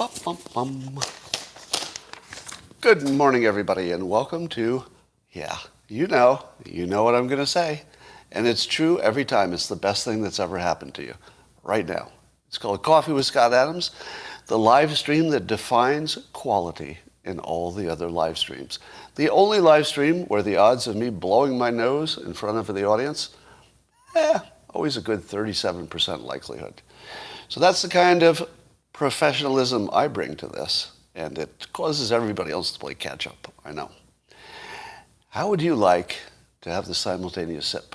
Ba-bum-bum. Good morning, everybody, and welcome to, you know what I'm going to say. And it's true every time. It's the best thing that's ever happened to you right now. It's called Coffee with Scott Adams, the live stream that defines quality in all the other live streams. The only live stream where the odds of me blowing my nose in front of the audience, always a good 37% likelihood. So that's the kind of professionalism I bring to this, and it causes everybody else to play catch up, I know. How would you like to have the simultaneous sip?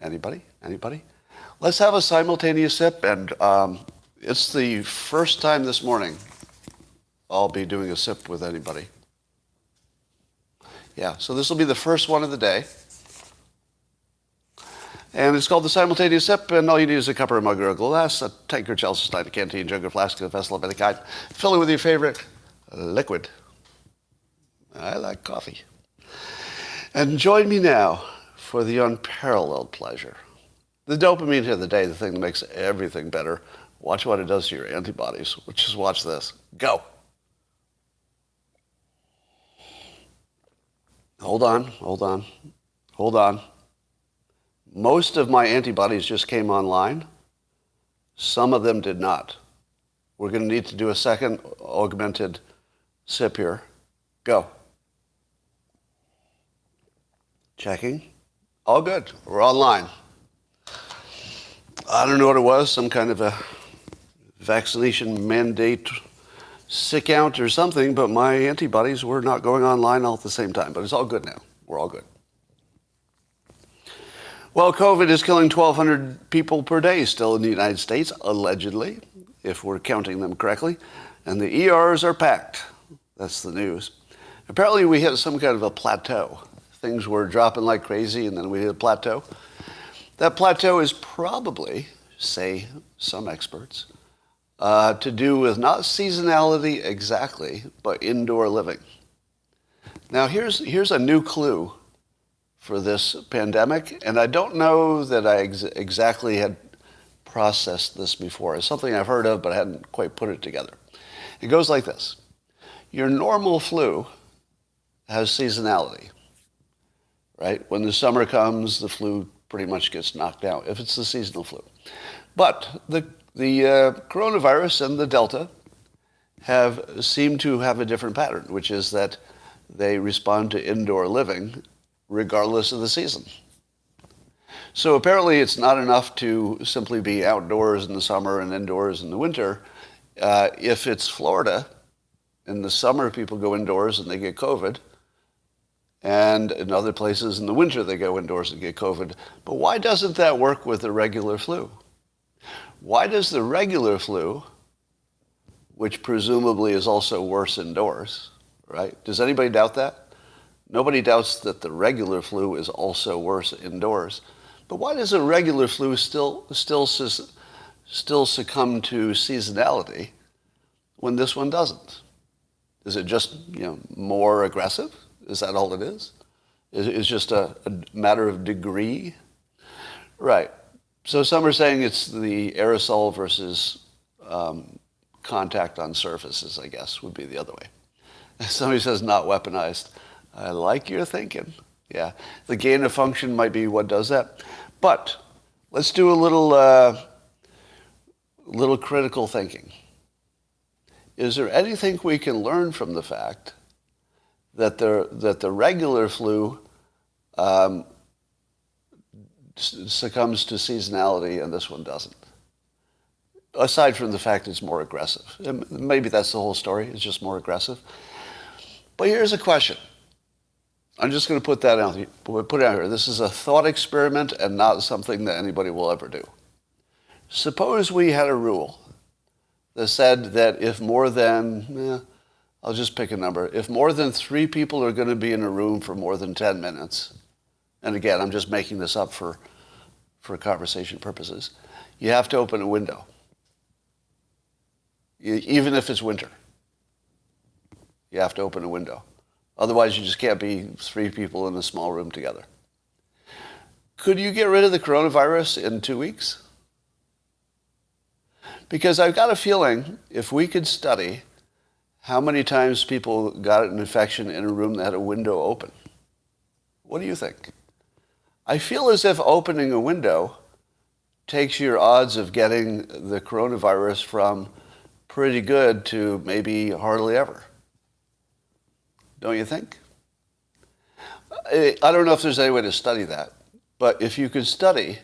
Anybody? Let's have a simultaneous sip, and it's the first time this morning I'll be doing a sip with anybody. Yeah, so this will be the first one of the day. And it's called the simultaneous sip, and all you need is a cup or a mug or a glass, a tankard, chalice, stein, a canteen, jug or flask, a vessel of any kind. Fill it with your favorite liquid. I like coffee. And join me now for the unparalleled pleasure. The dopamine hit of the day, the thing that makes everything better. Watch what it does to your antibodies. Just watch this. Go. Hold on. Most of my antibodies just came online. Some of them did not. We're going to need to do a second augmented sip here. Go. Checking. All good. We're online. I don't know what it was, some kind of a vaccination mandate sick out or something, but my antibodies were not going online all at the same time. But it's all good now. We're all good. Well, COVID is killing 1,200 people per day still in the United States, allegedly, if we're counting them correctly. And the ERs are packed. That's the news. Apparently, we hit some kind of a plateau. Things were dropping like crazy, and then we hit a plateau. That plateau is probably, say some experts, to do with not seasonality exactly, but indoor living. Now, here's a new clue for this pandemic, and I don't know that I exactly had processed this before. It's something I've heard of, but I hadn't quite put it together. It goes like this. Your normal flu has seasonality, right? When the summer comes, the flu pretty much gets knocked out, if it's the seasonal flu. But the coronavirus and the Delta seem to have a different pattern, which is that they respond to indoor living regardless of the season. So apparently it's not enough to simply be outdoors in the summer and indoors in the winter. If it's Florida, in the summer people go indoors and they get COVID, and in other places in the winter they go indoors and get COVID. But why doesn't that work with the regular flu? Why does the regular flu, which presumably is also worse indoors, right? Does anybody doubt that? Nobody doubts that the regular flu is also worse indoors. But why does a regular flu still succumb to seasonality when this one doesn't? Is it just more aggressive? Is that all it is? It's just a matter of degree? Right. So some are saying it's the aerosol versus contact on surfaces, I guess, would be the other way. Somebody says not weaponized. I like your thinking. Yeah. The gain of function might be what does that. But let's do a little critical thinking. Is there anything we can learn from the fact that the regular flu succumbs to seasonality and this one doesn't? Aside from the fact it's more aggressive. Maybe that's the whole story. It's just more aggressive. But here's a question. I'm just going to put that out. Put it out here. This is a thought experiment and not something that anybody will ever do. Suppose we had a rule that said that if more than, I'll just pick a number. If more than 3 people are going to be in a room for more than 10 minutes, and again, I'm just making this up for conversation purposes, you have to open a window. Even if it's winter, you have to open a window. Otherwise, you just can't be 3 people in a small room together. Could you get rid of the coronavirus in 2 weeks? Because I've got a feeling if we could study how many times people got an infection in a room that had a window open? What do you think? I feel as if opening a window takes your odds of getting the coronavirus from pretty good to maybe hardly ever. Don't you think? I don't know if there's any way to study that, but if you could study,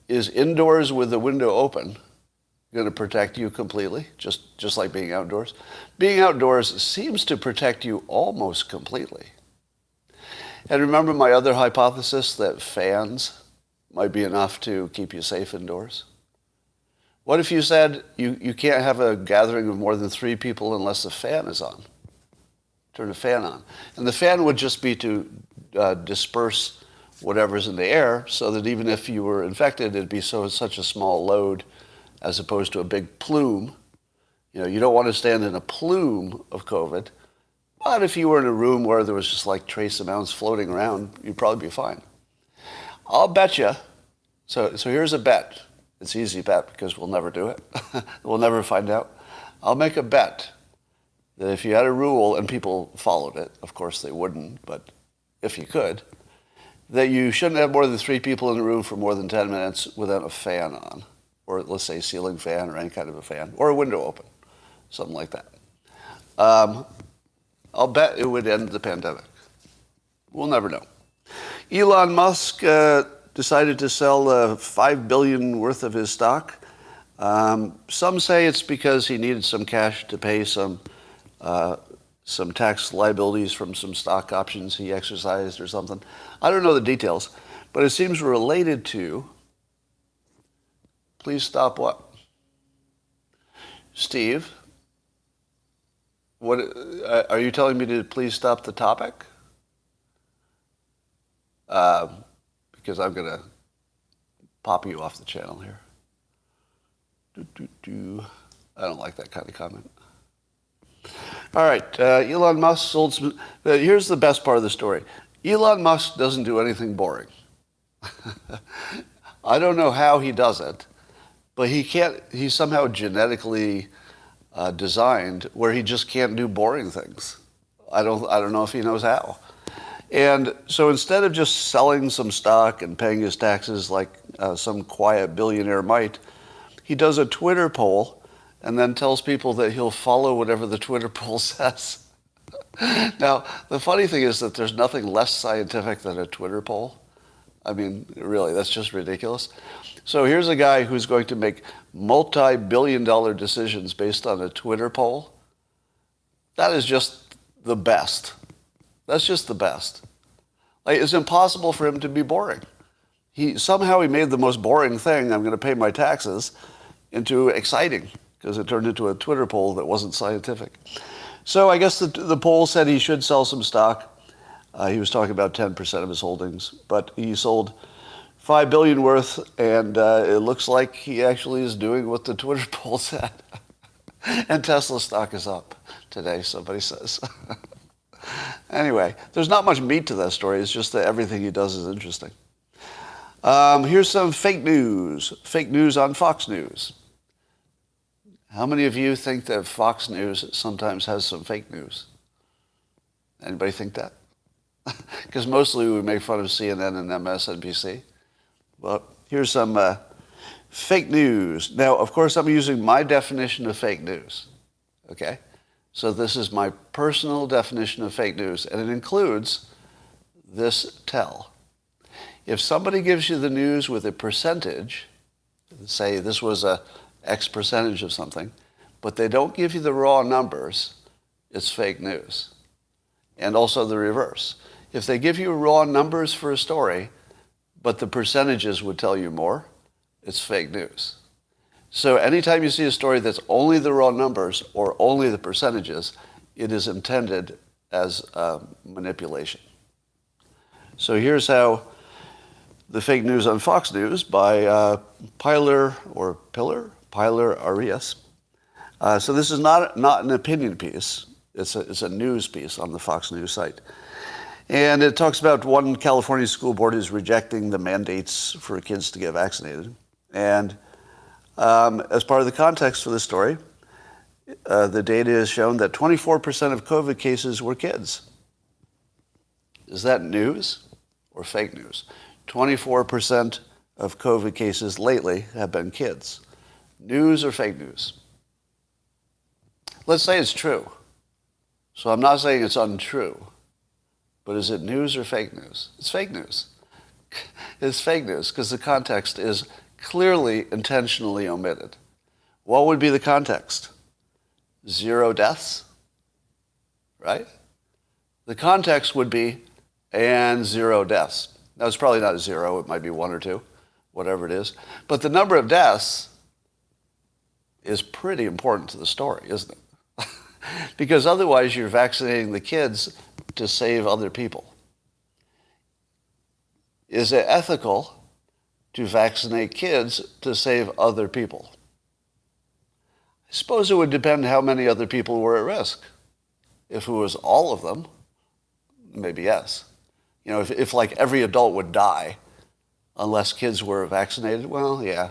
is indoors with the window open going to protect you completely, just like being outdoors? Being outdoors seems to protect you almost completely. And remember my other hypothesis that fans might be enough to keep you safe indoors? What if you said you can't have a gathering of more than 3 people unless the fan is on? Turn the fan on. And the fan would just be to disperse whatever's in the air so that even if you were infected, it'd be such a small load as opposed to a big plume. You know, you don't want to stand in a plume of COVID. But if you were in a room where there was just like trace amounts floating around, you'd probably be fine. I'll bet you. So here's a bet. It's an easy bet because we'll never do it. We'll never find out. I'll make a bet that if you had a rule and people followed it, of course they wouldn't, but if you could, that you shouldn't have more than 3 people in the room for more than 10 minutes without a fan on, or let's say ceiling fan or any kind of a fan, or a window open, something like that. I'll bet it would end the pandemic. We'll never know. Elon Musk decided to sell $5 billion worth of his stock. Some say it's because he needed some cash to pay some tax liabilities from some stock options he exercised or something. I don't know the details, but it seems related to, please stop what? Steve, what are you telling me to please stop the topic? Because I'm going to pop you off the channel here. I don't like that kind of comment. All right, Elon Musk sold some. Here's the best part of the story. Elon Musk doesn't do anything boring. I don't know how he does it, but he's somehow genetically designed where he just can't do boring things. I don't know if he knows how. And so instead of just selling some stock and paying his taxes like some quiet billionaire might, he does a Twitter poll and then tells people that he'll follow whatever the Twitter poll says. Now, the funny thing is that there's nothing less scientific than a Twitter poll. I mean, really, that's just ridiculous. So here's a guy who's going to make multi-billion-dollar decisions based on a Twitter poll. That is just the best. That's just the best. Like, it's impossible for him to be boring. Somehow he made the most boring thing, I'm going to pay my taxes, into exciting, because it turned into a Twitter poll that wasn't scientific. So I guess the poll said he should sell some stock. He was talking about 10% of his holdings, but he sold $5 billion worth, and it looks like he actually is doing what the Twitter poll said. And Tesla stock is up today, somebody says. Anyway, there's not much meat to that story. It's just that everything he does is interesting. Here's some fake news. Fake news on Fox News. How many of you think that Fox News sometimes has some fake news? Anybody think that? Because mostly we make fun of CNN and MSNBC. Well, here's some fake news. Now, of course, I'm using my definition of fake news. Okay? So this is my personal definition of fake news, and it includes this tell. If somebody gives you the news with a percentage, say this was a X percentage of something, but they don't give you the raw numbers, it's fake news. And also the reverse. If they give you raw numbers for a story, but the percentages would tell you more, it's fake news. So anytime you see a story that's only the raw numbers or only the percentages, it is intended as manipulation. So here's how the fake news on Fox News by Pilar Arias. So this is not an opinion piece. It's a news piece on the Fox News site. And it talks about one California school board is rejecting the mandates for kids to get vaccinated. And as part of the context for this story, the data has shown that 24% of COVID cases were kids. Is that news or fake news? 24% of COVID cases lately have been kids. News or fake news? Let's say it's true. So I'm not saying it's untrue. But is it news or fake news? It's fake news. It's fake news because the context is clearly intentionally omitted. What would be the context? 0 deaths, right? The context would be, and 0 deaths. Now, it's probably not 0. It might be 1 or 2, whatever it is. But the number of deaths is pretty important to the story, isn't it? Because otherwise you're vaccinating the kids to save other people. Is it ethical to vaccinate kids to save other people? I suppose it would depend how many other people were at risk. If it was all of them, maybe yes. You know, if like every adult would die unless kids were vaccinated, well, yeah,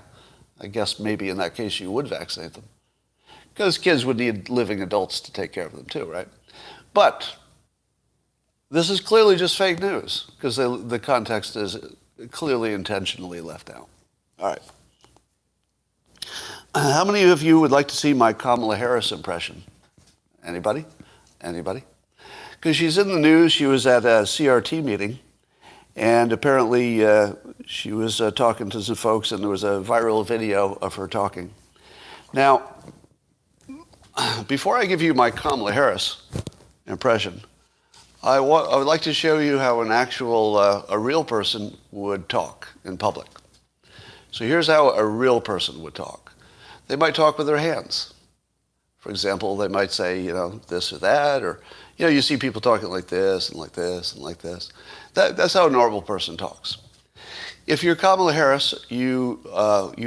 I guess maybe in that case you would vaccinate them. Because kids would need living adults to take care of them too, right? But this is clearly just fake news because the context is clearly intentionally left out. All right. How many of you would like to see my Kamala Harris impression? Anybody? Anybody? Because she's in the news. She was at a CRT meeting, and apparently she was talking to some folks, and there was a viral video of her talking. Now, before I give you my Kamala Harris impression, I would like to show you how an actual, a real person would talk in public. So here's how a real person would talk. They might talk with their hands. For example, they might say, you know, this or that, or, you know, you see people talking like this and like this and like this. That's how a normal person talks. If you're Kamala Harris, you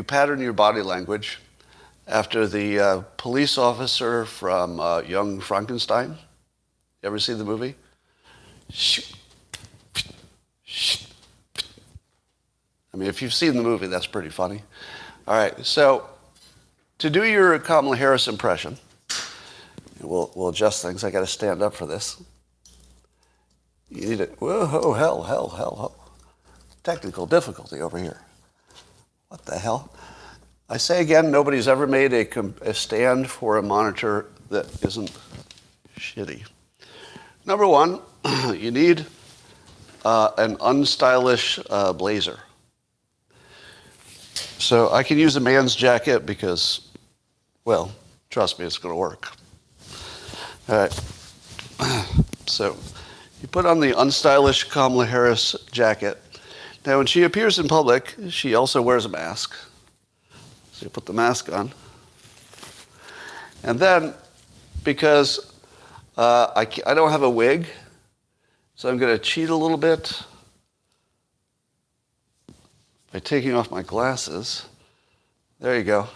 pattern your body language after the police officer from Young Frankenstein. You ever see the movie? I mean, if you've seen the movie, that's pretty funny. All right, so to do your Kamala Harris impression, we'll adjust things. I got to stand up for this. You need it. Whoa, hell. Technical difficulty over here. What the hell? I say again, nobody's ever made a stand for a monitor that isn't shitty. Number one, you need an unstylish blazer. So I can use a man's jacket because, well, trust me, it's going to work. All right. So you put on the unstylish Kamala Harris jacket. Now, when she appears in public, she also wears a mask. So you put the mask on. And then, because I don't have a wig, so I'm going to cheat a little bit by taking off my glasses. There you go.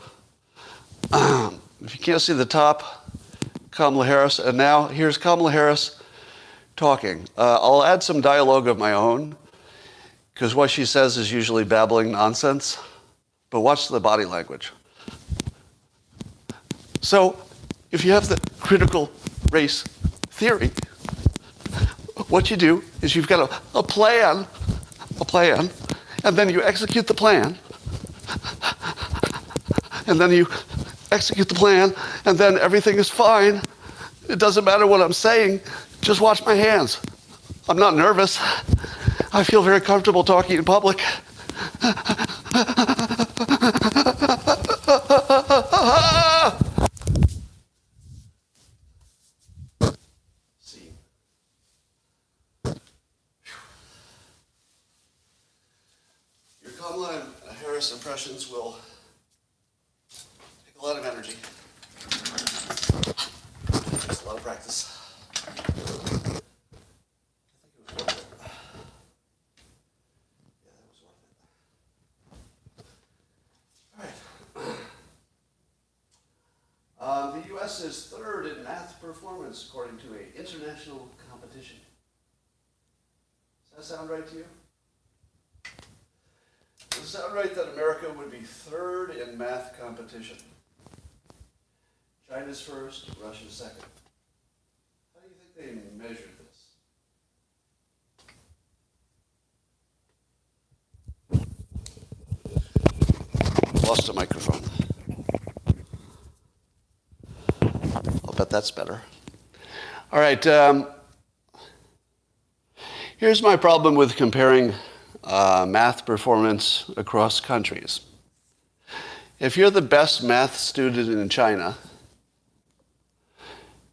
If you can't see the top, Kamala Harris. And now here's Kamala Harris talking. I'll add some dialogue of my own, because what she says is usually babbling nonsense. But watch the body language. So if you have the critical race theory, what you do is you've got a plan, and then you execute the plan, and then you execute the plan, and then everything is fine. It doesn't matter what I'm saying. Just watch my hands. I'm not nervous. I feel very comfortable talking in public. Your Kamala Harris impressions will take a lot of energy. It's a lot of practice. The U.S. is third in math performance according to an international competition. Does that sound right to you? Does it sound right that America would be third in math competition? China's first, Russia's second. How do you think they measured this? Lost a microphone. I'll bet that's better. All right. Here's my problem with comparing math performance across countries. If you're the best math student in China,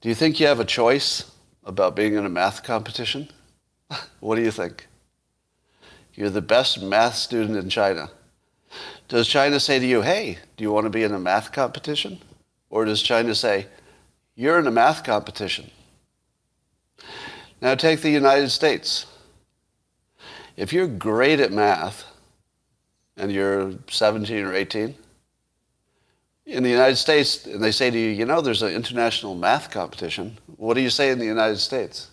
do you think you have a choice about being in a math competition? What do you think? You're the best math student in China. Does China say to you, hey, do you want to be in a math competition? Or does China say, you're in a math competition? Now take the United States. If you're great at math and you're 17 or 18, in the United States, and they say to you, you know, there's an international math competition, what do you say in the United States?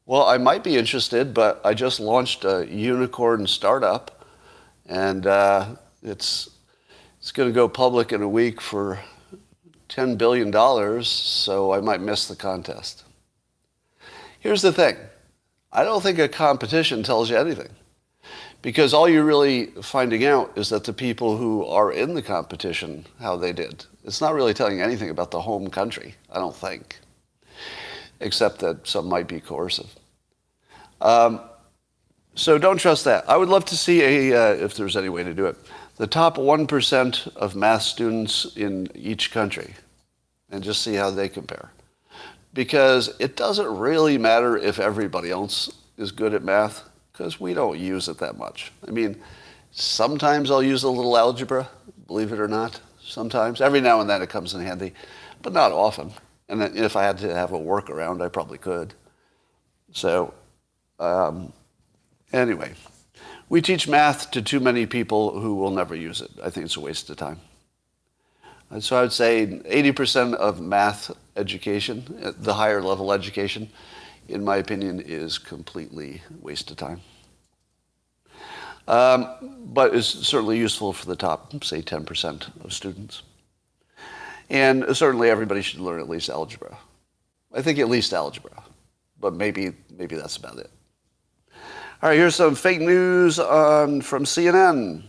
Well, I might be interested, but I just launched a unicorn startup, and it's going to go public in a week for $10 billion, so I might miss the contest. Here's the thing. I don't think a competition tells you anything, because all you're really finding out is that the people who are in the competition, how they did. It's not really telling you anything about the home country, I don't think, except that some might be coercive. So don't trust that. I would love to see if there's any way to do it, the top 1% of math students in each country, and just see how they compare. Because it doesn't really matter if everybody else is good at math, because we don't use it that much. I mean, sometimes I'll use a little algebra, believe it or not, sometimes. Every now and then it comes in handy, but not often. And then if I had to have a workaround, I probably could. So, anyway, we teach math to too many people who will never use it. I think it's a waste of time. And so I would say 80% of math education, the higher level education, in my opinion, is completely waste of time. But is certainly useful for the top, say, 10% of students. And certainly everybody should learn at least algebra. I think at least algebra, but maybe that's about it. All right, here's some fake news from CNN.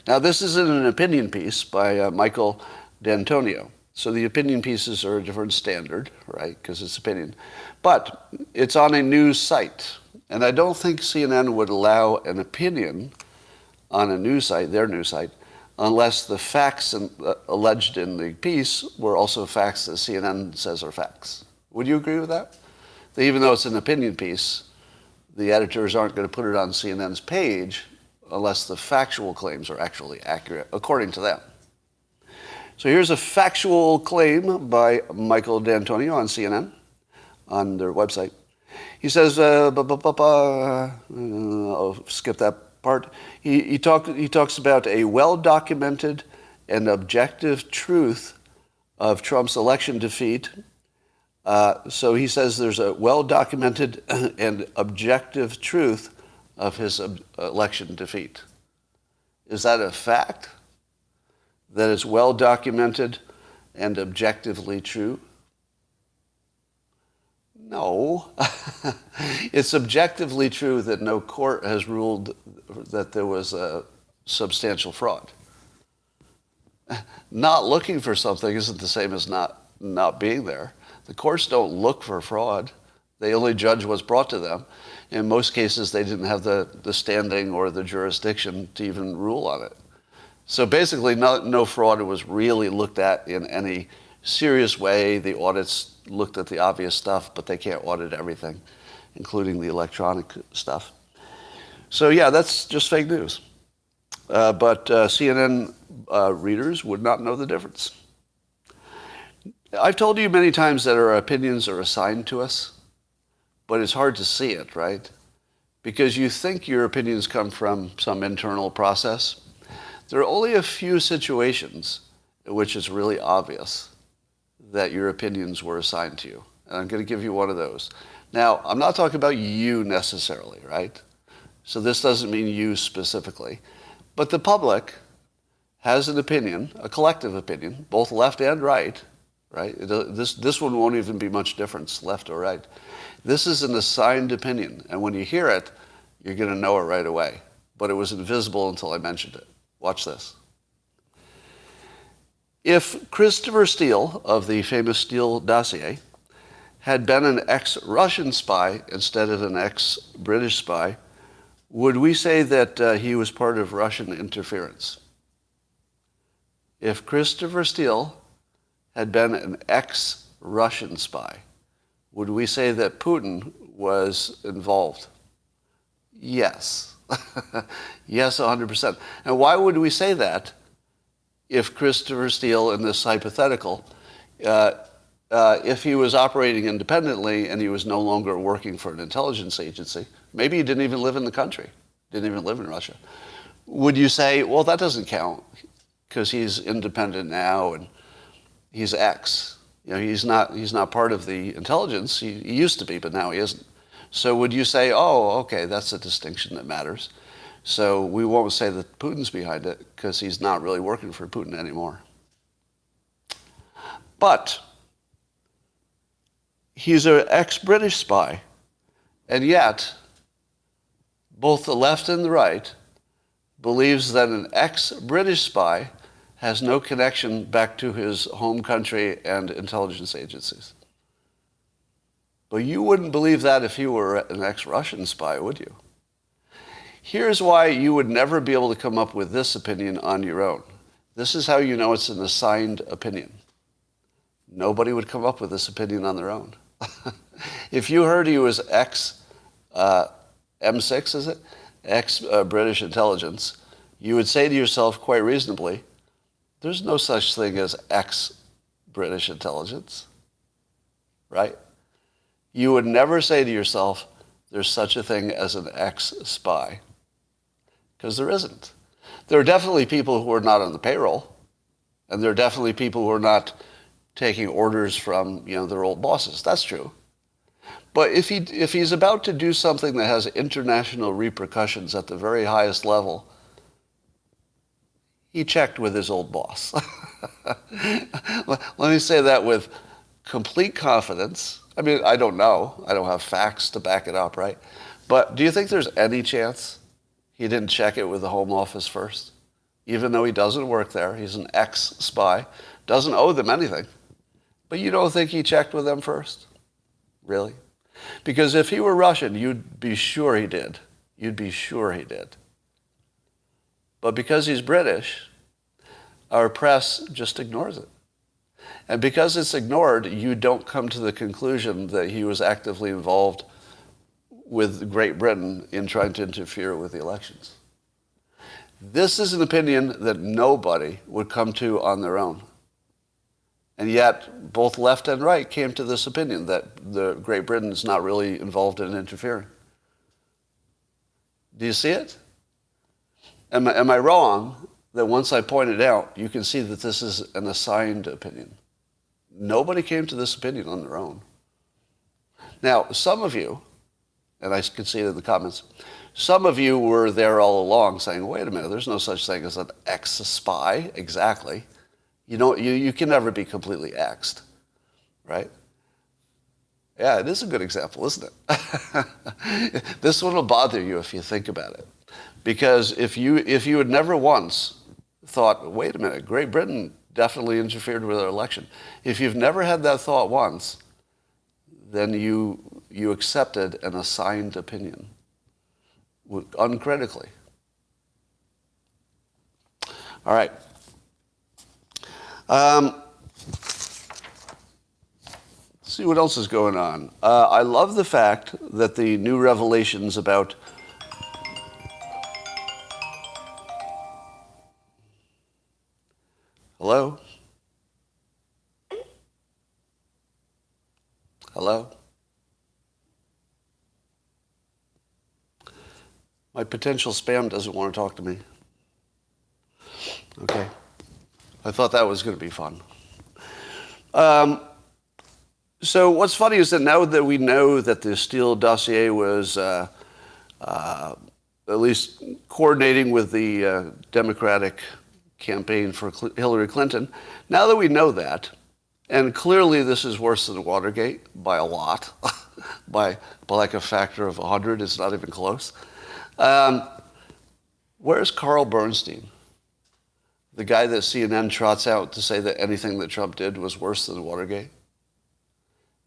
Now, this is in an opinion piece by Michael D'Antonio. So the opinion pieces are a different standard, right, because it's opinion. But it's on a news site. And I don't think CNN would allow an opinion on a news site, their news site, unless the facts alleged in the piece were also facts that CNN says are facts. Would you agree with that? That even though it's an opinion piece, the editors aren't going to put it on CNN's page unless the factual claims are actually accurate, according to them. So here's a factual claim by Michael D'Antonio on CNN, on their website. He says, I'll skip that part. He talks about a well-documented and objective truth of Trump's election defeat. So he says there's a well-documented and objective truth of his election defeat. Is that a fact? That is well documented and objectively true? No. It's objectively true that no court has ruled that there was a substantial fraud. Not looking for something isn't the same as not being there. The courts don't look for fraud. They only judge what's brought to them. In most cases, they didn't have the standing or the jurisdiction to even rule on it. So basically, no fraud was really looked at in any serious way. The audits looked at the obvious stuff, but they can't audit everything, including the electronic stuff. So yeah, that's just fake news. But CNN readers would not know the difference. I've told you many times that our opinions are assigned to us, but it's hard to see it, right? Because you think your opinions come from some internal process. There are only a few situations in which it's really obvious that your opinions were assigned to you. And I'm going to give you one of those. Now, I'm not talking about you necessarily, right? So this doesn't mean you specifically. But the public has an opinion, a collective opinion, both left and right, right? This one won't even be much difference, left or right. This is an assigned opinion, and when you hear it, you're going to know it right away. But it was invisible until I mentioned it. Watch this. If Christopher Steele, of the famous Steele dossier, had been an ex-Russian spy instead of an ex-British spy, would we say that he was part of Russian interference? If Christopher Steele had been an ex-Russian spy, would we say that Putin was involved? Yes. Yes, 100%. And why would we say that if Christopher Steele, in this hypothetical, if he was operating independently and he was no longer working for an intelligence agency, maybe he didn't even live in the country, didn't even live in Russia, would you say, well, that doesn't count because he's independent now and he's ex? You know, he's not part of the intelligence. He used to be, but now he isn't. So would you say, oh, okay, that's a distinction that matters. So we won't say that Putin's behind it because he's not really working for Putin anymore. But he's an ex-British spy, and yet both the left and the right believes that an ex-British spy has no connection back to his home country and intelligence agencies. But you wouldn't believe that if you were an ex-Russian spy, would you? Here's why you would never be able to come up with this opinion on your own. This is how you know it's an assigned opinion. Nobody would come up with this opinion on their own. If you heard he was ex-M6, is it? Ex-British intelligence, you would say to yourself quite reasonably, there's no such thing as ex-British intelligence, right? You would never say to yourself, there's such a thing as an ex-spy, because there isn't. There are definitely people who are not on the payroll, and there are definitely people who are not taking orders from, their old bosses. That's true. But if he's about to do something that has international repercussions at the very highest level, he checked with his old boss. Let me say that with complete confidence. I mean, I don't know. I don't have facts to back it up, right? But do you think there's any chance he didn't check it with the Home Office first? Even though he doesn't work there, he's an ex-spy, doesn't owe them anything. But you don't think he checked with them first? Really? Because if he were Russian, you'd be sure he did. You'd be sure he did. But because he's British, our press just ignores it. And because it's ignored, you don't come to the conclusion that he was actively involved with Great Britain in trying to interfere with the elections. This is an opinion that nobody would come to on their own. And yet, both left and right came to this opinion that Great Britain is not really involved in interfering. Do you see it? Am I wrong that once I point it out, you can see that this is an assigned opinion? Nobody came to this opinion on their own. Now, some of you, and I can see it in the comments, some of you were there all along saying, wait a minute, there's no such thing as an ex-spy. Exactly. You can never be completely exed, right? Yeah, it is a good example, isn't it? This one will bother you if you think about it. Because if you had never once thought, wait a minute, Great Britain definitely interfered with our election. If you've never had that thought once, then you accepted an assigned opinion uncritically. All right. See what else is going on. I love the fact that the new revelations about Hello? Hello? My potential spam doesn't want to talk to me. Okay. I thought that was going to be fun. So what's funny is that now that we know that the Steele dossier was at least coordinating with the Democratic campaign for Hillary Clinton. Now that we know that, and clearly this is worse than Watergate by a lot, by like a factor of 100, it's not even close. Where's Carl Bernstein? The guy that CNN trots out to say that anything that Trump did was worse than Watergate.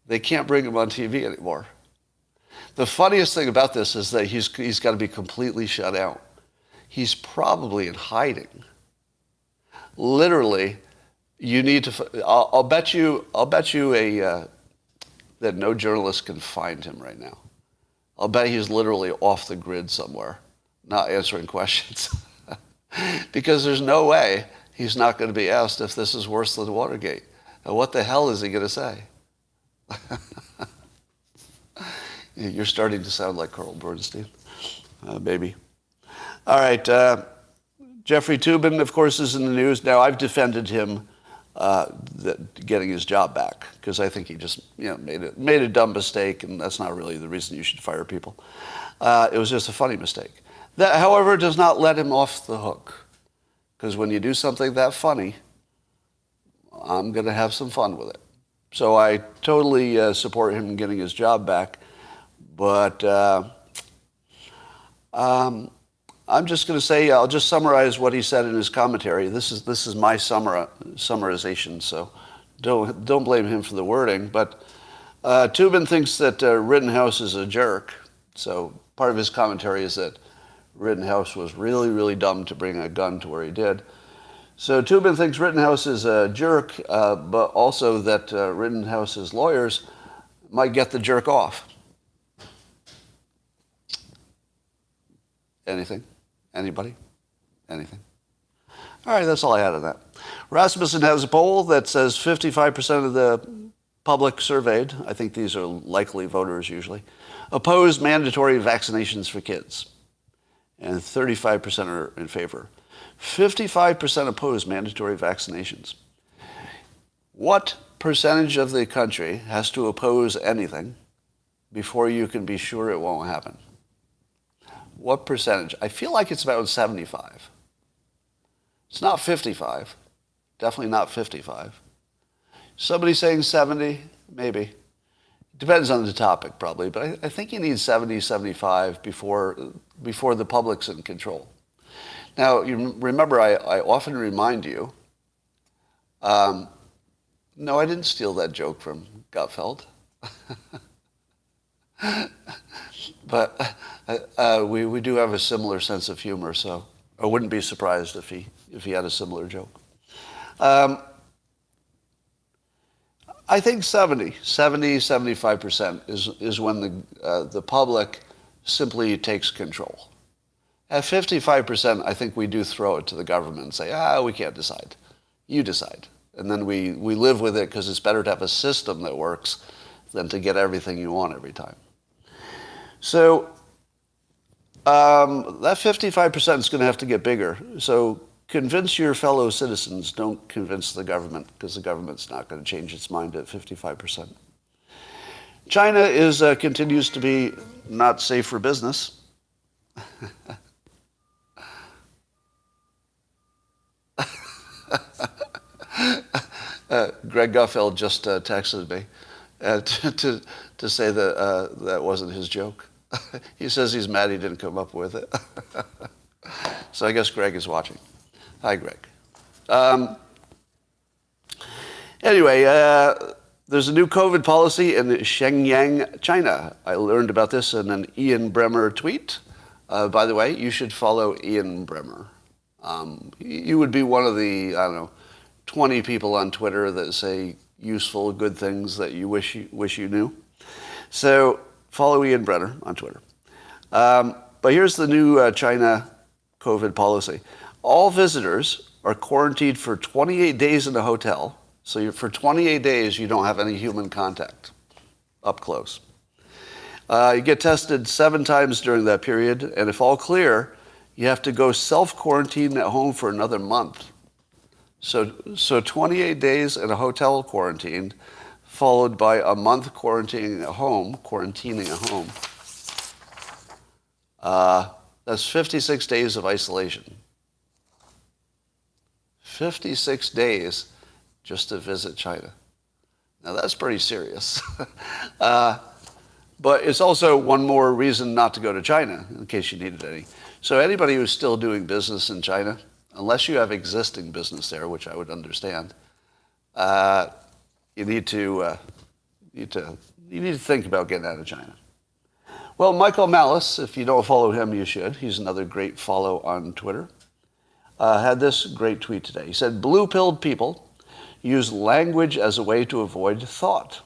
They can't bring him on TV anymore. The funniest thing about this is that he's got to be completely shut out. He's probably in hiding. Literally, you need to. I'll bet you that no journalist can find him right now. I'll bet he's literally off the grid somewhere, not answering questions, because there's no way he's not going to be asked if this is worse than Watergate. And what the hell is he going to say? You're starting to sound like Carl Bernstein, maybe. All right, Jeffrey Toobin, of course, is in the news. Now, I've defended him getting his job back because I think he just made a dumb mistake, and that's not really the reason you should fire people. It was just a funny mistake. That, however, does not let him off the hook, because when you do something that funny, I'm going to have some fun with it. So I totally support him getting his job back. But I'm just going to say, I'll just summarize what he said in his commentary. This is my summarization, so don't blame him for the wording. But Toobin thinks that Rittenhouse is a jerk. So part of his commentary is that Rittenhouse was really, really dumb to bring a gun to where he did. So Toobin thinks Rittenhouse is a jerk, but also that Rittenhouse's lawyers might get the jerk off. Anything? Anybody? Anything? All right, that's all I had on that. Rasmussen has a poll that says 55% of the public surveyed, I think these are likely voters usually, oppose mandatory vaccinations for kids. And 35% are in favor. 55% oppose mandatory vaccinations. What percentage of the country has to oppose anything before you can be sure it won't happen? What percentage? I feel like it's about 75. It's not 55. Definitely not 55. Somebody saying 70? Maybe. Depends on the topic, probably. But I think you need 70, 75 before the public's in control. Now, you remember, I often remind you, no, I didn't steal that joke from Gutfeld. But we do have a similar sense of humor, so I wouldn't be surprised if he had a similar joke. I think 75% is when the public simply takes control. At 55%, I think we do throw it to the government and say, we can't decide. You decide. And then we live with it because it's better to have a system that works than to get everything you want every time. So that 55% is going to have to get bigger. So convince your fellow citizens, don't convince the government, because the government's not going to change its mind at 55%. China continues to be not safe for business. Greg Gutfeld just texted me to say that that wasn't his joke. He says he's mad he didn't come up with it. So I guess Greg is watching. Hi, Greg. Anyway, there's a new COVID policy in Shenyang, China. I learned about this in an Ian Bremmer tweet. By the way, you should follow Ian Bremmer. You would be one of the, 20 people on Twitter that say useful, good things that you wish you knew. So follow Ian Bremmer on Twitter. But here's the new China COVID policy. All visitors are quarantined for 28 days in a hotel. So for 28 days, you don't have any human contact up close. You get tested 7 times during that period, and if all clear, you have to go self-quarantine at home for another month. So 28 days in a hotel quarantine, followed by a month quarantining at home. That's 56 days of isolation. 56 days just to visit China. Now, that's pretty serious. But it's also one more reason not to go to China, in case you needed any. So anybody who's still doing business in China, unless you have existing business there, which I would understand, you need to think about getting out of China. Well, Michael Malice, if you don't follow him, you should. He's another great follow on Twitter. Had this great tweet today. He said, blue-pilled people use language as a way to avoid thought.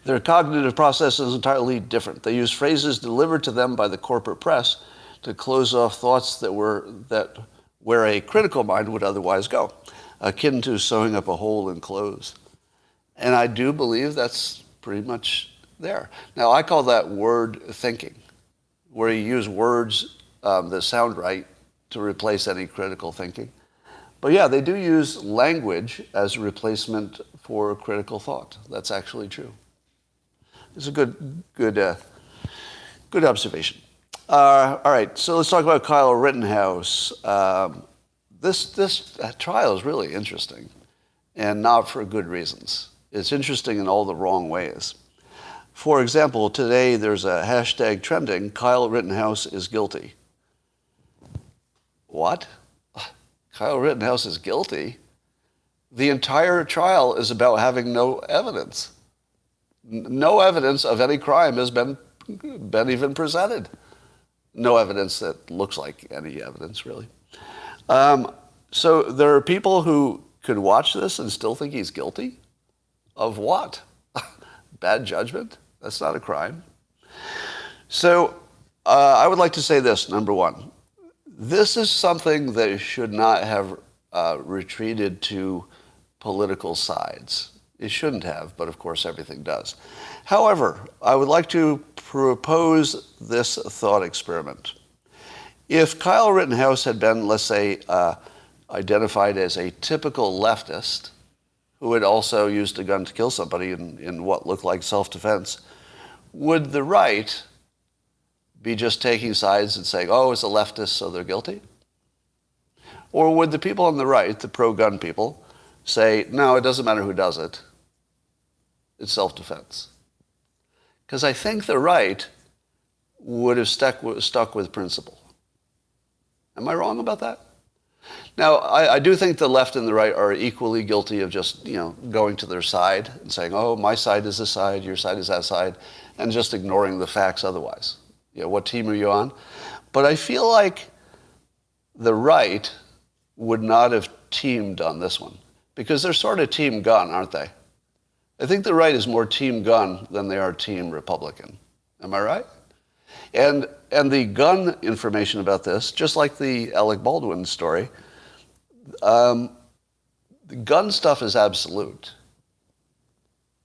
Their cognitive process is entirely different. They use phrases delivered to them by the corporate press to close off thoughts where a critical mind would otherwise go, akin to sewing up a hole in clothes. And I do believe that's pretty much there. Now, I call that word thinking, where you use words that sound right to replace any critical thinking. But yeah, they do use language as a replacement for critical thought. That's actually true. It's a good observation. All right, so let's talk about Kyle Rittenhouse. This trial is really interesting, and not for good reasons. It's interesting in all the wrong ways. For example, today there's a hashtag trending, Kyle Rittenhouse is guilty. What? Kyle Rittenhouse is guilty? The entire trial is about having no evidence. No evidence of any crime has been even presented. No evidence that looks like any evidence, really. So there are people who could watch this and still think he's guilty? Of what? Bad judgment? That's not a crime. So I would like to say this, number one. This is something that should not have retreated to political sides. It shouldn't have, but of course everything does. However, I would like to propose this thought experiment. If Kyle Rittenhouse had been, let's say, identified as a typical leftist who had also used a gun to kill somebody in what looked like self-defense, would the right be just taking sides and saying, oh, it's a leftist, so they're guilty? Or would the people on the right, the pro-gun people, say, no, it doesn't matter who does it. It's self-defense. Because I think the right would have stuck with principle. Am I wrong about that? Now, I do think the left and the right are equally guilty of just, going to their side and saying, oh, my side is this side, your side is that side, and just ignoring the facts otherwise. What team are you on? But I feel like the right would not have teamed on this one, because they're sort of team gun, aren't they? I think the right is more team gun than they are team Republican. Am I right? And the gun information about this, just like the Alec Baldwin story, the gun stuff is absolute.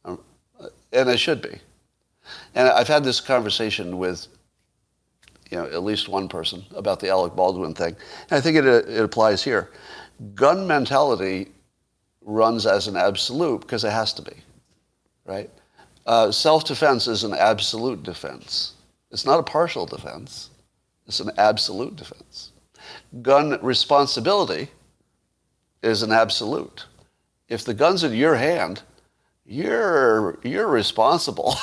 And it should be. And I've had this conversation with at least one person about the Alec Baldwin thing. And I think it applies here. Gun mentality runs as an absolute because it has to be, right? Self-defense is an absolute defense. It's not a partial defense. It's an absolute defense. Gun responsibility is an absolute. If the gun's in your hand, you're responsible.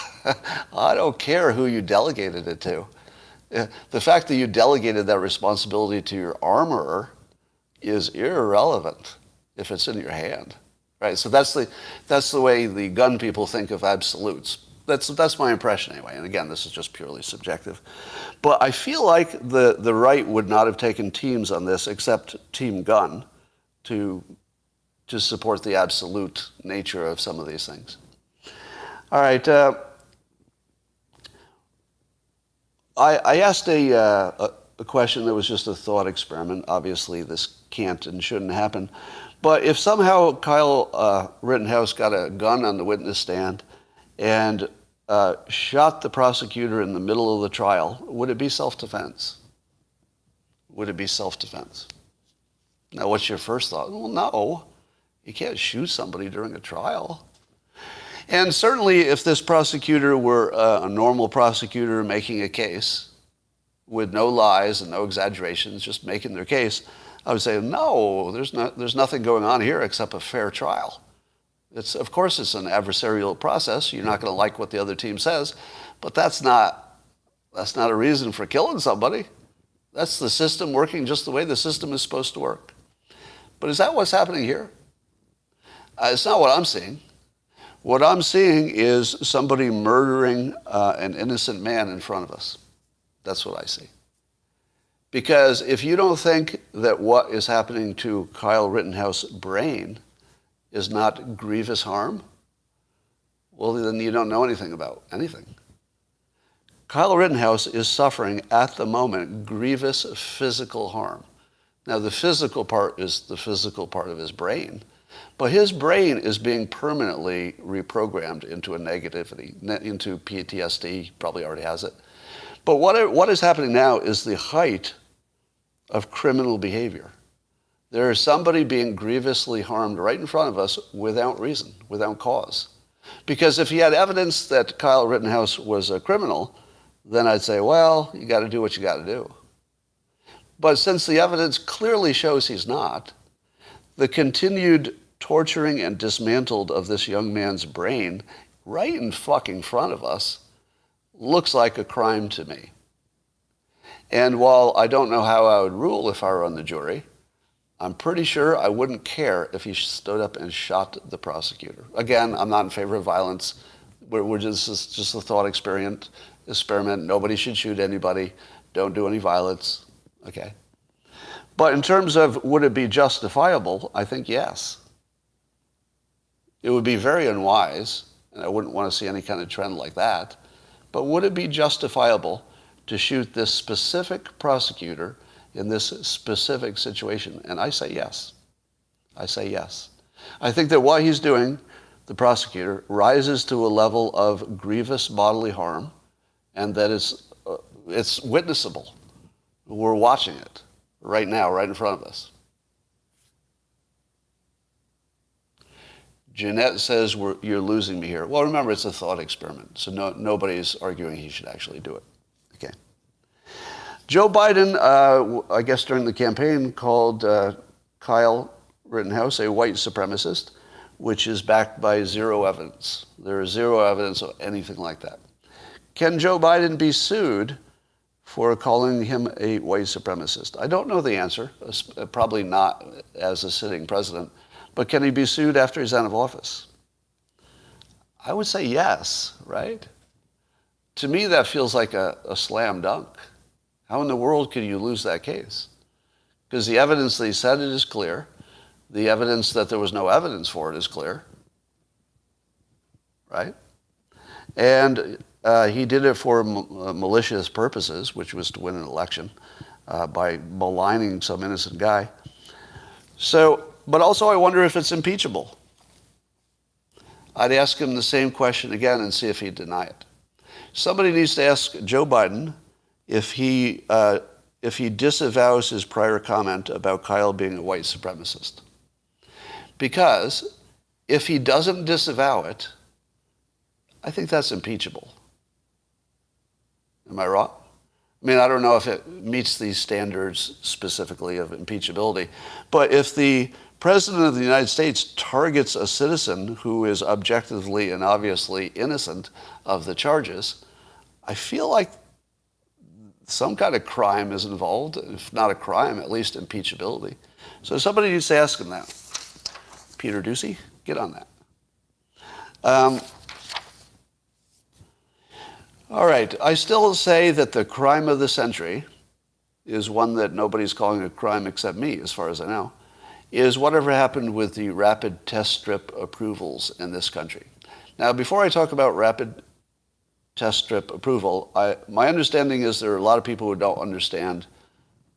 I don't care who you delegated it to. The fact that you delegated that responsibility to your armorer is irrelevant if it's in your hand, right? So that's the way the gun people think of absolutes. That's my impression anyway. And again, this is just purely subjective. But I feel like the right would not have taken teams on this except Team Gun to support the absolute nature of some of these things. All right. I asked a question that was just a thought experiment. Obviously, this can't and shouldn't happen. But if somehow Kyle Rittenhouse got a gun on the witness stand and shot the prosecutor in the middle of the trial, would it be self-defense? Would it be self-defense? Now, what's your first thought? Well, no. You can't shoot somebody during a trial. And certainly if this prosecutor were a normal prosecutor making a case with no lies and no exaggerations, just making their case, I would say, no, there's nothing going on here except a fair trial. Of course, it's an adversarial process. You're not going to like what the other team says, but that's not a reason for killing somebody. That's the system working just the way the system is supposed to work. But is that what's happening here? It's not what I'm seeing. What I'm seeing is somebody murdering an innocent man in front of us. That's what I see. Because if you don't think that what is happening to Kyle Rittenhouse's brain is not grievous harm, well, then you don't know anything about anything. Kyle Rittenhouse is suffering at the moment grievous physical harm. Now, the physical part is the physical part of his brain, but his brain is being permanently reprogrammed into a negativity, into PTSD, probably already has it. But what is happening now is the height of criminal behavior. There is somebody being grievously harmed right in front of us without reason, without cause. Because if he had evidence that Kyle Rittenhouse was a criminal, then I'd say, well, you got to do what you got to do. But since the evidence clearly shows he's not, the continued torturing and dismantling of this young man's brain right in fucking front of us looks like a crime to me. And while I don't know how I would rule if I were on the jury, I'm pretty sure I wouldn't care if he stood up and shot the prosecutor. Again, I'm not in favor of violence. We're just a thought experiment. Nobody should shoot anybody. Don't do any violence. Okay. But in terms of would it be justifiable, I think yes. It would be very unwise, and I wouldn't want to see any kind of trend like that. But would it be justifiable to shoot this specific prosecutor in this specific situation? And I say yes. I say yes. I think that what he's doing, the prosecutor, rises to a level of grievous bodily harm, and that it's witnessable. We're watching it right now, right in front of us. Jeanette says you're losing me here. Well, remember, it's a thought experiment, so nobody's arguing he should actually do it. Okay. Joe Biden, I guess during the campaign, called Kyle Rittenhouse a white supremacist, which is backed by zero evidence. There is zero evidence of anything like that. Can Joe Biden be sued for calling him a white supremacist? I don't know the answer, probably not as a sitting president, but can he be sued after he's out of office? I would say yes, right? To me, that feels like a slam dunk. How in the world could you lose that case? Because the evidence that he said it is clear. The evidence that there was no evidence for it is clear, right? And he did it for malicious purposes, which was to win an election by maligning some innocent guy. So, but also I wonder if it's impeachable. I'd ask him the same question again and see if he'd deny it. Somebody needs to ask Joe Biden if he disavows his prior comment about Kyle being a white supremacist. Because if he doesn't disavow it, I think that's impeachable. Am I wrong? I mean, I don't know if it meets these standards specifically of impeachability, but if the President of the United States targets a citizen who is objectively and obviously innocent of the charges, I feel like some kind of crime is involved. If not a crime, at least impeachability. So somebody needs to ask him that. Peter Doocy, get on that. All right, I still say that the crime of the century is one that nobody's calling a crime except me, as far as I know, is whatever happened with the rapid test strip approvals in this country. Now, before I talk about rapid test strip approval, my understanding is there are a lot of people who don't understand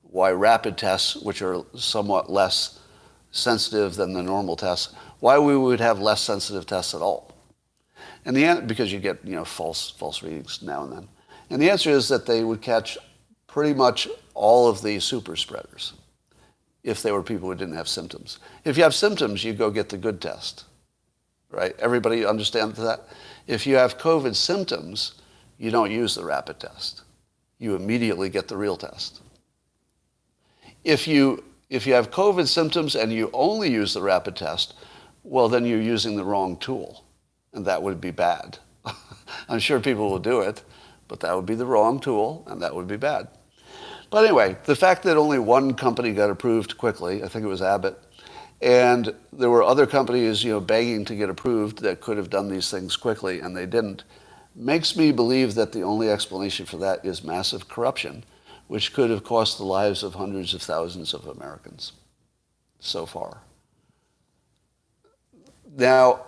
why rapid tests, which are somewhat less sensitive than the normal tests, why we would have less sensitive tests at all. And because you get false readings now and then. And the answer is that they would catch pretty much all of the super spreaders if they were people who didn't have symptoms. If you have symptoms, you go get the good test, right? Everybody understands that? If you have COVID symptoms, you don't use the rapid test. You immediately get the real test. If you If you have COVID symptoms and you only use the rapid test, well, then you're using the wrong tool, and that would be bad. I'm sure people will do it, but that would be the wrong tool, and that would be bad. But anyway, the fact that only one company got approved quickly, I think it was Abbott, and there were other companies, begging to get approved that could have done these things quickly, and they didn't, makes me believe that the only explanation for that is massive corruption, which could have cost the lives of hundreds of thousands of Americans so far. Now,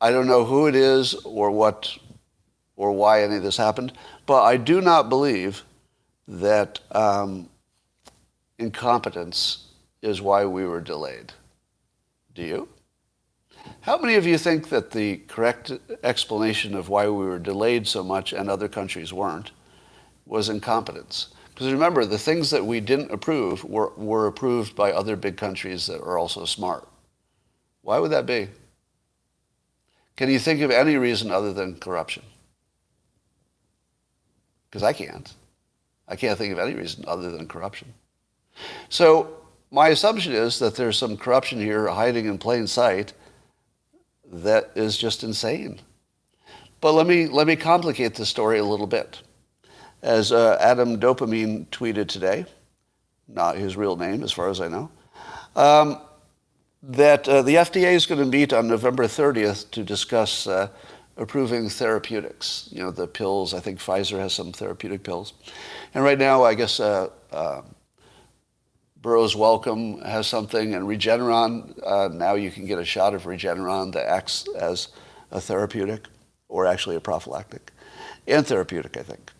I don't know who it is or what or why any of this happened, but I do not believe that incompetence is why we were delayed. Do you? How many of you think that the correct explanation of why we were delayed so much and other countries weren't was incompetence? Because remember, the things that we didn't approve were approved by other big countries that are also smart. Why would that be? Can you think of any reason other than corruption? Because I can't. I can't think of any reason other than corruption. So my assumption is that there's some corruption here hiding in plain sight that is just insane. But let me complicate the story a little bit. As Adam Dopamine tweeted today, not his real name as far as I know, that the FDA is going to meet on November 30th to discuss approving therapeutics. The pills, I think Pfizer has some therapeutic pills. And right now, I guess Burroughs Wellcome has something, and Regeneron, now you can get a shot of Regeneron that acts as a therapeutic, or actually a prophylactic, and therapeutic, I think.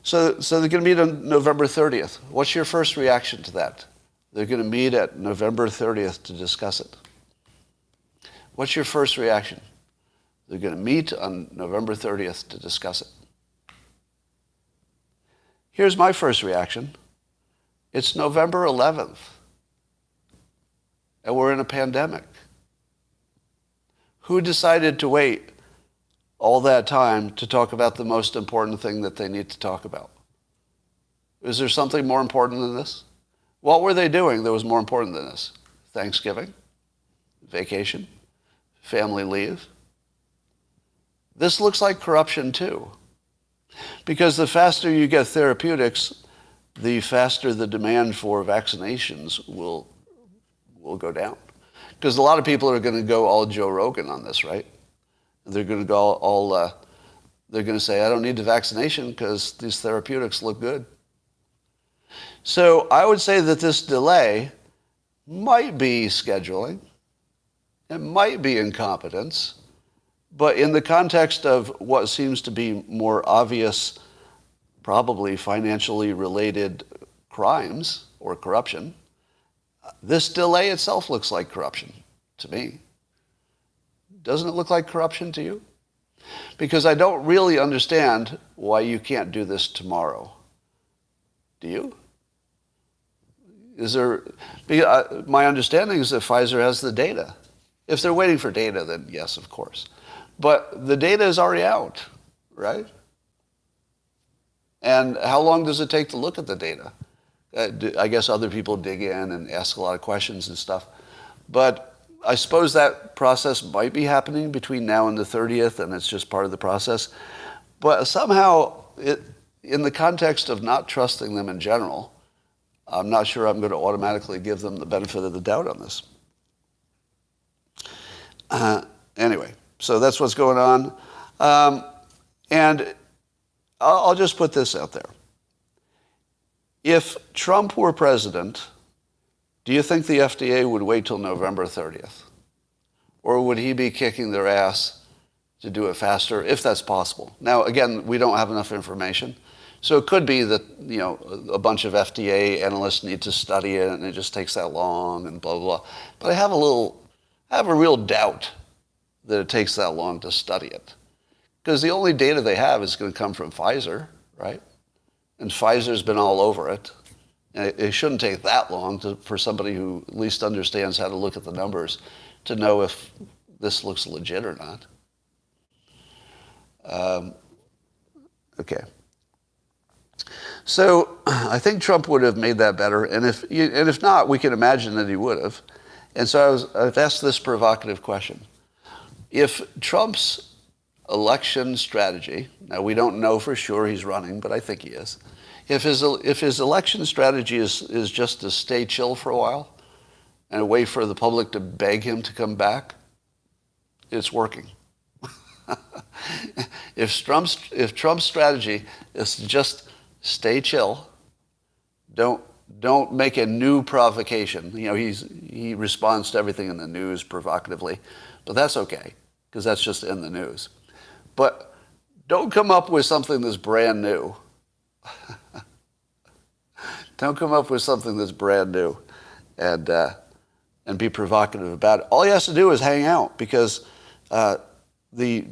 So they're going to meet on November 30th. What's your first reaction to that? They're going to meet at November 30th to discuss it. What's your first reaction? They're going to meet on November 30th to discuss it. Here's my first reaction. It's November 11th, and we're in a pandemic. Who decided to wait all that time to talk about the most important thing that they need to talk about? Is there something more important than this? What were they doing that was more important than this? Thanksgiving? Vacation? Family leave? This looks like corruption too. Because the faster you get therapeutics, the faster the demand for vaccinations will go down. Because a lot of people are going to go all Joe Rogan on this, right? They're going to go they're going to say, I don't need the vaccination because these therapeutics look good. So I would say that this delay might be scheduling. It might be incompetence. But in the context of what seems to be more obvious, probably financially related crimes or corruption, this delay itself looks like corruption to me. Doesn't it look like corruption to you? Because I don't really understand why you can't do this tomorrow. Do you? My understanding is that Pfizer has the data. If they're waiting for data, then yes, of course. But the data is already out, right? And how long does it take to look at the data? I guess other people dig in and ask a lot of questions and stuff. But I suppose that process might be happening between now and the 30th, and it's just part of the process. But somehow, in the context of not trusting them in general, I'm not sure I'm going to automatically give them the benefit of the doubt on this. Anyway, so that's what's going on. And I'll just put this out there. If Trump were president, do you think the FDA would wait till November 30th? Or would he be kicking their ass to do it faster, if that's possible? Now, again, we don't have enough information. So it could be that, a bunch of FDA analysts need to study it and it just takes that long and blah, blah, blah. But I have a real doubt that it takes that long to study it. Because the only data they have is going to come from Pfizer, right? And Pfizer's been all over it. And it shouldn't take that long for somebody who at least understands how to look at the numbers to know if this looks legit or not. Okay. So I think Trump would have made that better, and if not, we can imagine that he would have. And so I've asked this provocative question: if Trump's election strategy, now we don't know for sure he's running, but I think he is. If his election strategy is just to stay chill for a while and wait for the public to beg him to come back, it's working. If Trump's strategy is to just stay chill, don't make a new provocation. You know, he responds to everything in the news provocatively, but that's okay because that's just in the news. But don't come up with something that's brand new. Don't come up with something that's brand new and be provocative about it. All he has to do is hang out because the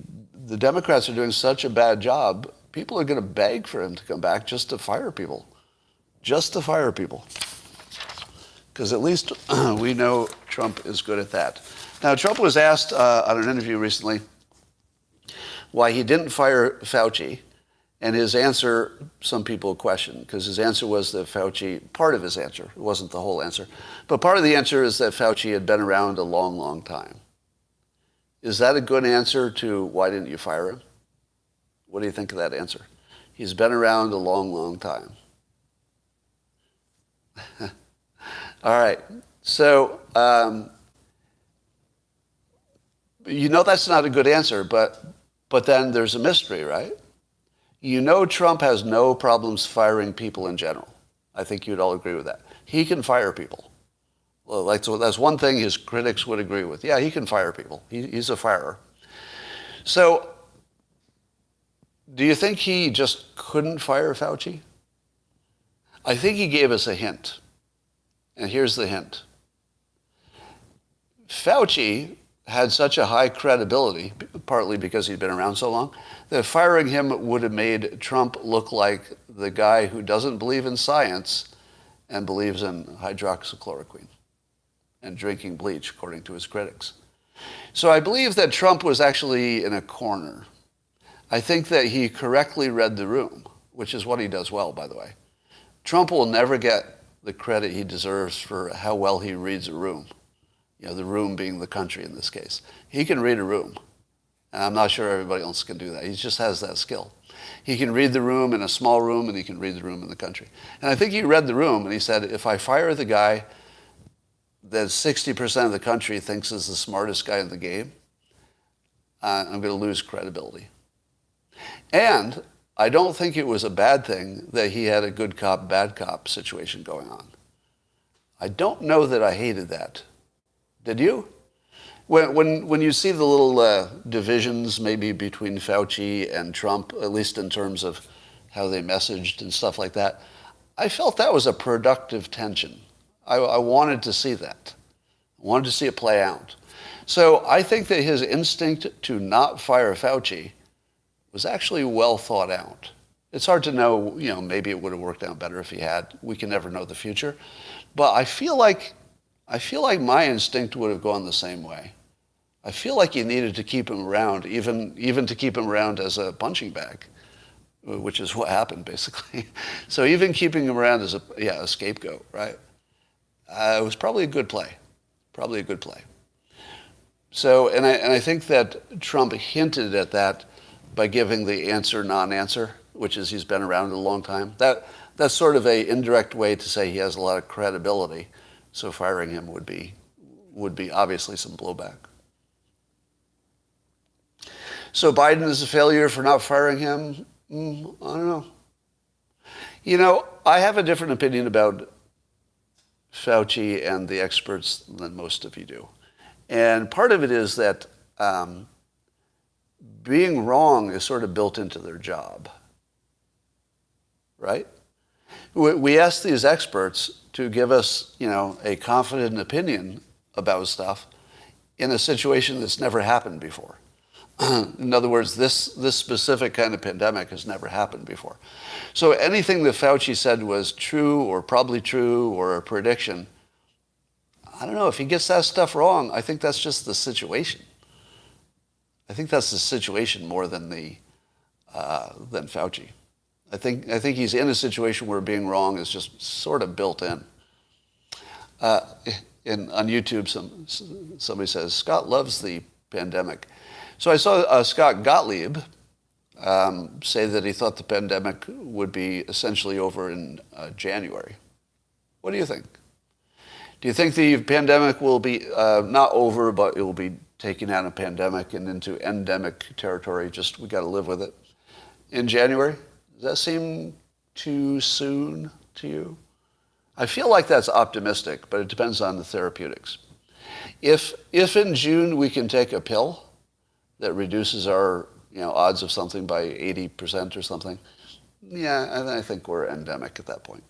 Democrats are doing such a bad job. People are going to beg for him to come back just to fire people. Just to fire people. Because at least we know Trump is good at that. Now, Trump was asked on an interview recently why he didn't fire Fauci. And his answer, some people question, because his answer was that Fauci, part of his answer, it wasn't the whole answer, but part of the answer is that Fauci had been around a long, long time. Is that a good answer to why didn't you fire him? What do you think of that answer? He's been around a long, long time. All right. So, you know that's not a good answer, but then there's a mystery, right? You know Trump has no problems firing people in general. I think you'd all agree with that. He can fire people. Well, so that's one thing his critics would agree with. Yeah, he can fire people. He's a firer. So, do you think he just couldn't fire Fauci? I think he gave us a hint. And here's the hint. Fauci had such a high credibility, partly because he'd been around so long, that firing him would have made Trump look like the guy who doesn't believe in science and believes in hydroxychloroquine and drinking bleach, according to his critics. So I believe that Trump was actually in a corner. I think that he correctly read the room, which is what he does well, by the way. Trump will never get the credit he deserves for how well he reads a room. You know, the room being the country in this case. He can read a room. And I'm not sure everybody else can do that. He just has that skill. He can read the room in a small room, and he can read the room in the country. And I think he read the room, and he said, if I fire the guy that 60% of the country thinks is the smartest guy in the game, I'm going to lose credibility. And I don't think it was a bad thing that he had a good cop, bad cop situation going on. I don't know that I hated that. Did you? When you see the little divisions maybe between Fauci and Trump, at least in terms of how they messaged and stuff like that, I felt that was a productive tension. I wanted to see that. I wanted to see it play out. So I think that his instinct to not fire Fauci was actually well thought out. It's hard to know, you know, maybe it would have worked out better if he had. We can never know the future. But I feel like my instinct would have gone the same way. I feel like you needed to keep him around, even to keep him around as a punching bag, which is what happened basically. So even keeping him around as a scapegoat, right? It was probably a good play. Probably a good play. So, and I think that Trump hinted at that by giving the answer, non-answer, which is he's been around a long time. That's sort of a indirect way to say he has a lot of credibility. So firing him would be obviously some blowback. So Biden is a failure for not firing him? I don't know. You know, I have a different opinion about Fauci and the experts than most of you do. And part of it is that being wrong is sort of built into their job, right? We ask these experts to give us, you know, a confident opinion about stuff in a situation that's never happened before. In other words, this specific kind of pandemic has never happened before. So anything that Fauci said was true or probably true or a prediction, I don't know, if he gets that stuff wrong, I think that's just the situation. I think that's the situation more than Fauci. I think he's in a situation where being wrong is just sort of built in. On YouTube, somebody says, Scott loves the pandemic. So I saw Scott Gottlieb say that he thought the pandemic would be essentially over in January. What do you think? Do you think the pandemic will be not over, but it will be taking out a pandemic and into endemic territory? Just we got to live with it in January? Does that seem too soon to you? I feel like that's optimistic, but it depends on the therapeutics. If in June we can take a pill that reduces our odds of something by 80% or something, yeah, I think we're endemic at that point.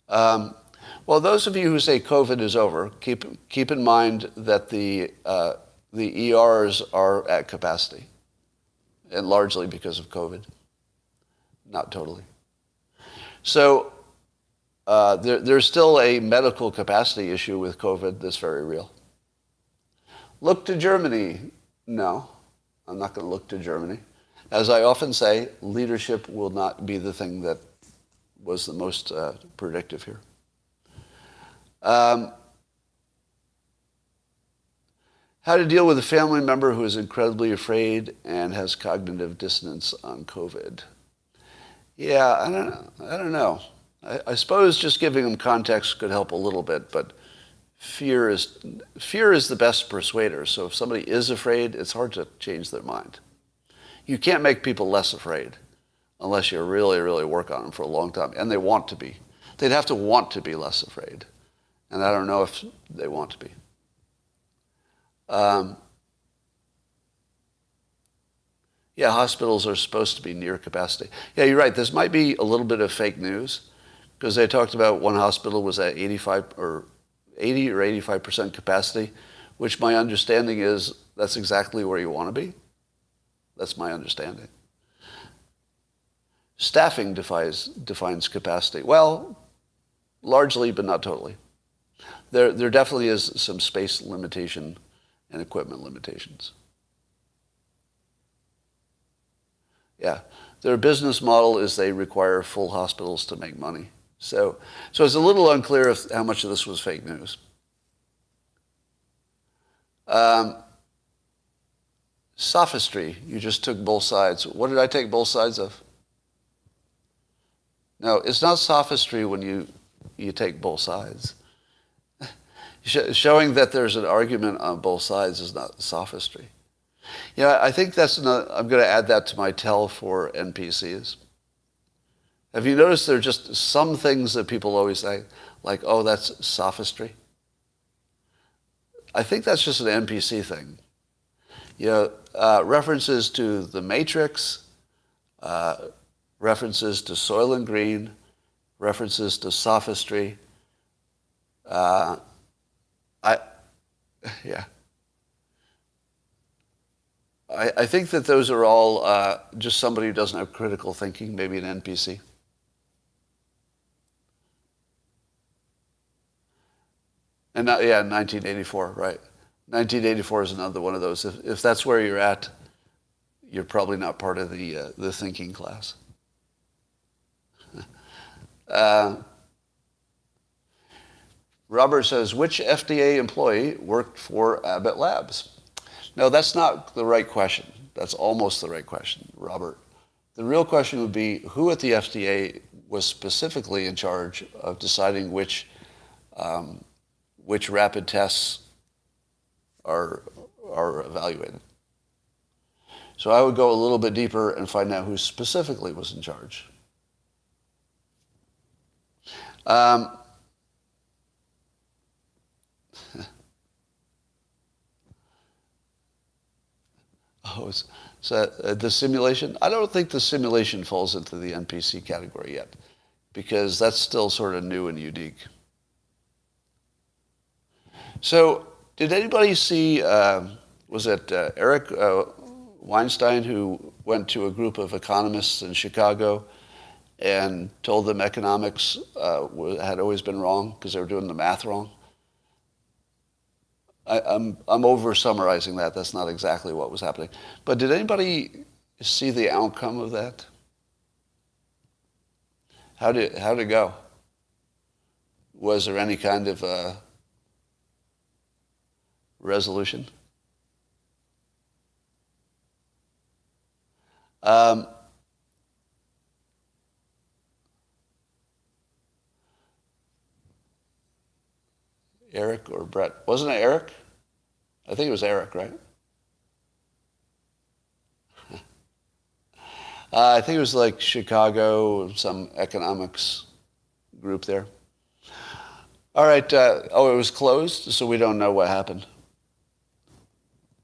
Well, those of you who say COVID is over, keep in mind that the ERs are at capacity, and largely because of COVID, not totally. So there's still a medical capacity issue with COVID that's very real. Look to Germany. No, I'm not going to look to Germany. As I often say, leadership will not be the thing that was the most predictive here. How to deal with a family member who is incredibly afraid and has cognitive dissonance on COVID. Yeah, I don't know. I suppose just giving them context could help a little bit, but fear is the best persuader. So if somebody is afraid, it's hard to change their mind. You can't make people less afraid unless you really, really work on them for a long time, and they want to be. They'd have to want to be less afraid, and I don't know if they want to be. Yeah, hospitals are supposed to be near capacity. Yeah, you're right. This might be a little bit of fake news because they talked about one hospital was at 80 or 85% capacity, which my understanding is that's exactly where you want to be. That's my understanding. Staffing defines capacity. Well, largely, but not totally. There definitely is some space limitation and equipment limitations. Yeah, their business model is they require full hospitals to make money. So it's a little unclear how much of this was fake news. Sophistry, you just took both sides. What did I take both sides of? No, it's not sophistry when you take both sides. Showing that there's an argument on both sides is not sophistry. Yeah, I think I'm going to add that to my tell for NPCs. Have you noticed there are just some things that people always say, like, oh, that's sophistry? I think that's just an NPC thing. References to the Matrix, references to Soylent Green, references to sophistry. I think that those are all just somebody who doesn't have critical thinking, maybe an NPC. And 1984, right. 1984 is another one of those. If that's where you're at, you're probably not part of the thinking class. Robert says, which FDA employee worked for Abbott Labs? No, that's not the right question. That's almost the right question, Robert. The real question would be, who at the FDA was specifically in charge of deciding which rapid tests are evaluated? So I would go a little bit deeper and find out who specifically was in charge. So the simulation? I don't think the simulation falls into the NPC category yet, because that's still sort of new and unique. So did anybody see, was it Eric Weinstein, who went to a group of economists in Chicago and told them economics had always been wrong because they were doing the math wrong? I'm over-summarizing that. That's not exactly what was happening. But did anybody see the outcome of that? How'd it go? Was there any kind of resolution? Eric or Brett? Wasn't it Eric? I think it was Eric, right? I think it was like Chicago, some economics group there. All right. It was closed, so we don't know what happened.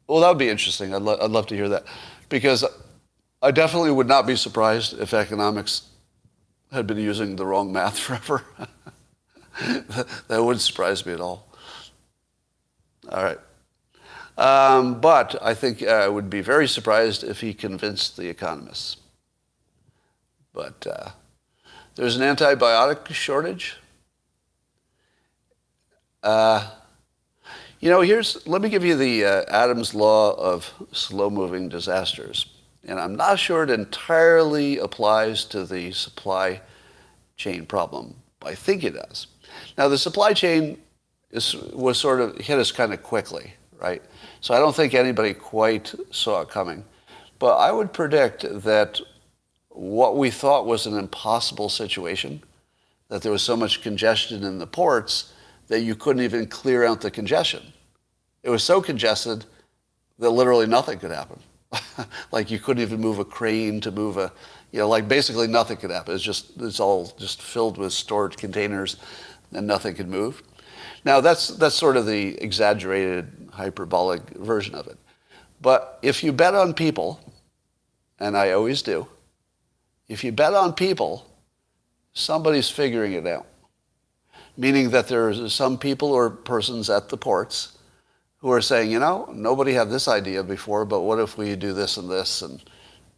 Well, that would be interesting. I'd love to hear that. Because I definitely would not be surprised if economics had been using the wrong math forever. That wouldn't surprise me at all. All right. But I think I would be very surprised if he convinced the economists. But there's an antibiotic shortage. Let me give you the Adam's law of slow-moving disasters. And I'm not sure it entirely applies to the supply chain problem. I think it does. Now, the supply chain was sort of hit us kind of quickly, right? So I don't think anybody quite saw it coming. But I would predict that what we thought was an impossible situation, that there was so much congestion in the ports that you couldn't even clear out the congestion. It was so congested that literally nothing could happen. Like you couldn't even move a crane to move basically nothing could happen. It's all just filled with stored containers and nothing could move. Now that's sort of the exaggerated, hyperbolic version of it. But if you bet on people, and I always do, if you bet on people, somebody's figuring it out. Meaning that there's some people or persons at the ports who are saying, nobody had this idea before, but what if we do this and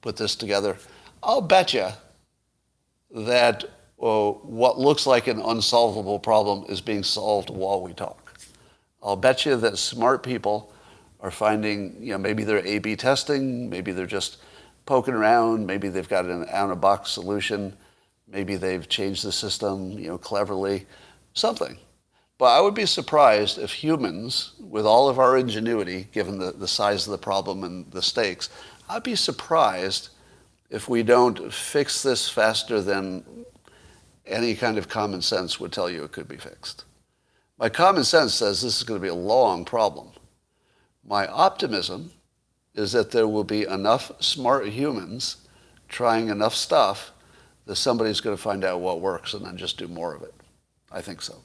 put this together? I'll bet you that what looks like an unsolvable problem is being solved while we talk. I'll bet you that smart people are finding, maybe they're A/B testing, maybe they're just poking around, maybe they've got an out-of-box solution, maybe they've changed the system, cleverly, something. But I would be surprised if humans, with all of our ingenuity, given the size of the problem and the stakes, I'd be surprised if we don't fix this faster than any kind of common sense would tell you it could be fixed. My common sense says this is going to be a long problem. My optimism is that there will be enough smart humans trying enough stuff that somebody's going to find out what works and then just do more of it. I think so.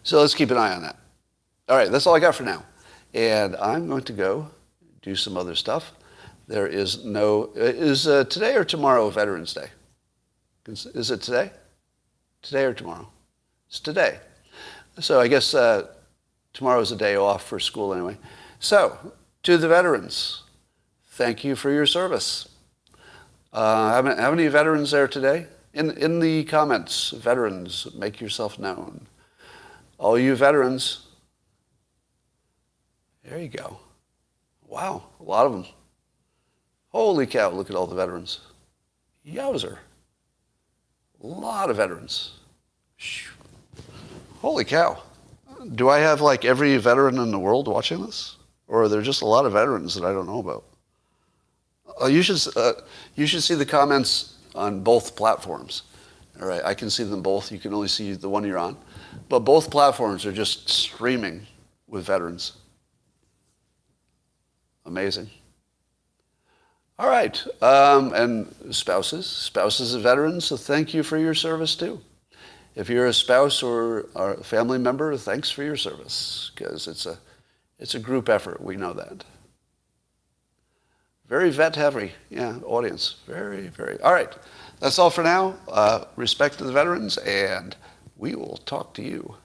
So let's keep an eye on that. All right, that's all I got for now. And I'm going to go do some other stuff. There is today or tomorrow Veterans Day? Is it today? Today or tomorrow? It's today. So I guess tomorrow is a day off for school anyway. So, to the veterans, thank you for your service. How many veterans there today? In the comments, veterans, make yourself known. All you veterans, there you go. Wow, a lot of them. Holy cow, look at all the veterans. Yowzer. A lot of veterans. Holy cow. Do I have like every veteran in the world watching this? Or are there just a lot of veterans that I don't know about? You should see the comments on both platforms. All right, I can see them both. You can only see the one you're on. But both platforms are just streaming with veterans. Amazing. All right, and spouses of veterans, so thank you for your service too. If you're a spouse or a family member, thanks for your service, because it's a group effort. We know that. Very vet-heavy, audience. Very, very. All right, that's all for now. Respect to the veterans, and we will talk to you